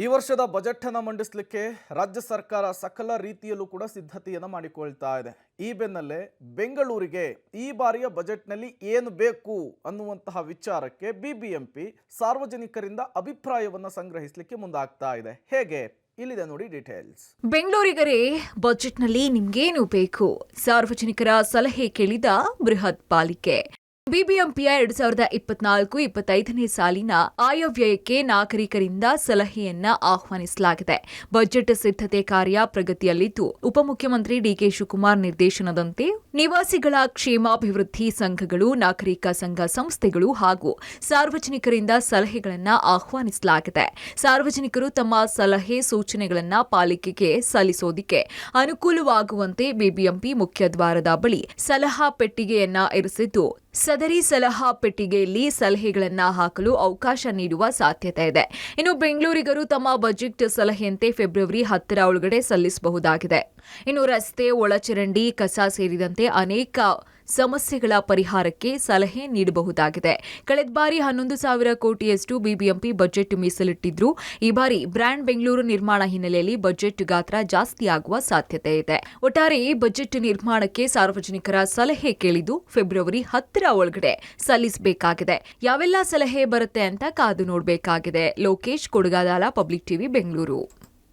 ಈ ವರ್ಷದ ಬಜೆಟ್ ಅನ್ನು ಮಂಡಿಸಲಿಕ್ಕೆ ರಾಜ್ಯ ಸರ್ಕಾರ ಸಕಲ ರೀತಿಯಲ್ಲೂ ಕೂಡ ಸಿದ್ಧತೆಯನ್ನು ಮಾಡಿಕೊಳ್ತಾ ಇದೆ. ಈ ಬೆನ್ನಲ್ಲೇ ಬೆಂಗಳೂರಿಗೆ ಈ ಬಾರಿಯ ಬಜೆಟ್ನಲ್ಲಿ ಏನು ಬೇಕು ಅನ್ನುವಂತಹ ವಿಚಾರಕ್ಕೆ ಬಿಬಿಎಂಪಿ ಸಾರ್ವಜನಿಕರಿಂದ ಅಭಿಪ್ರಾಯವನ್ನು ಸಂಗ್ರಹಿಸಲಿಕ್ಕೆ ಮುಂದಾಗ್ತಾ ಇದೆ. ಹೇಗೆ? ಇಲ್ಲಿದೆ ನೋಡಿ ಡೀಟೇಲ್ಸ್. ಬೆಂಗಳೂರಿಗರೇ, ಬಜೆಟ್ನಲ್ಲಿ ನಿಮ್ಗೇನು ಬೇಕು? ಸಾರ್ವಜನಿಕರ ಸಲಹೆ ಕೇಳಿದ ಬೃಹತ್ ಪಾಲಿಕೆ. ಬಿಬಿಎಂಪಿಯ 2024-25ನೇ ಸಾಲಿನ ಆಯವ್ಯಯಕ್ಕೆ ನಾಗರಿಕರಿಂದ ಸಲಹೆಯನ್ನ ಆಹ್ವಾನಿಸಲಾಗಿದೆ. ಬಜೆಟ್ ಸಿದ್ಧತೆ ಕಾರ್ಯ ಪ್ರಗತಿಯಲ್ಲಿದ್ದು, ಉಪಮುಖ್ಯಮಂತ್ರಿ ಡಿಕೆ ಶಿವಕುಮಾರ್ ನಿರ್ದೇಶನದಂತೆ ನಿವಾಸಿಗಳ ಕ್ಷೇಮಾಭಿವೃದ್ಧಿ ಸಂಘಗಳು, ನಾಗರಿಕ ಸಂಘ ಸಂಸ್ಥೆಗಳು ಹಾಗೂ ಸಾರ್ವಜನಿಕರಿಂದ ಸಲಹೆಗಳನ್ನು ಆಹ್ವಾನಿಸಲಾಗಿದೆ. ಸಾರ್ವಜನಿಕರು ತಮ್ಮ ಸಲಹೆ ಸೂಚನೆಗಳನ್ನು ಪಾಲಿಕೆಗೆ ಸಲ್ಲಿಸೋದಿಕ್ಕೆ ಅನುಕೂಲವಾಗುವಂತೆ ಬಿಬಿಎಂಪಿ ಮುಖ್ಯದ್ವಾರದ ಬಳಿ ಸಲಹಾ ಪೆಟ್ಟಿಗೆಯನ್ನ ಇರಿಸಿದ್ದು, ಸದರಿ ಸಲಹಾ ಪೆಟ್ಟಿಗೆಯಲ್ಲಿ ಸಲಹೆಗಳನ್ನು ಹಾಕಲು ಅವಕಾಶ ನೀಡುವ ಸಾಧ್ಯತೆ ಇದೆ. ಇನ್ನು ಬೆಂಗಳೂರಿಗರು ತಮ್ಮ ಬಜೆಟ್ ಸಲಹೆಯಂತೆ ಫೆಬ್ರವರಿ 10ರ ಒಳಗಡೆ ಸಲ್ಲಿಸಬಹುದಾಗಿದೆ. ಇನ್ನು ರಸ್ತೆ, ಒಳಚರಂಡಿ, ಕಸ ಸೇರಿದಂತೆ ಅನೇಕ ಸಮಸ್ಯೆಗಳ ಪರಿಹಾರಕ್ಕೆ ಸಲಹೆ ನೀಡಬಹುದಾಗಿದೆ. ಕಳೆದ ಬಾರಿ 11,000 ಕೋಟಿಯಷ್ಟು ಬಿಬಿಎಂಪಿ ಬಜೆಟ್ ಮೀಸಲಿಟ್ಟಿದ್ರು. ಈ ಬಾರಿ ಬ್ರ್ಯಾಂಡ್ ಬೆಂಗಳೂರು ನಿರ್ಮಾಣ ಹಿನ್ನೆಲೆಯಲ್ಲಿ ಬಜೆಟ್ ಗಾತ್ರ ಜಾಸ್ತಿಯಾಗುವ ಸಾಧ್ಯತೆ ಇದೆ. ಒಟ್ಟಾರೆ ಬಜೆಟ್ ನಿರ್ಮಾಣಕ್ಕೆ ಸಾರ್ವಜನಿಕರ ಸಲಹೆ ಕೇಳಿದ್ದು ಫೆಬ್ರವರಿ 10ರ ಒಳಗಡೆ ಸಲ್ಲಿಸಬೇಕಾಗಿದೆ. ಯಾವೆಲ್ಲ ಸಲಹೆ ಬರುತ್ತೆ ಅಂತ ಕಾದು ನೋಡಬೇಕಾಗಿದೆ. Lokesh Kodagadala, public TV, Bengaluru.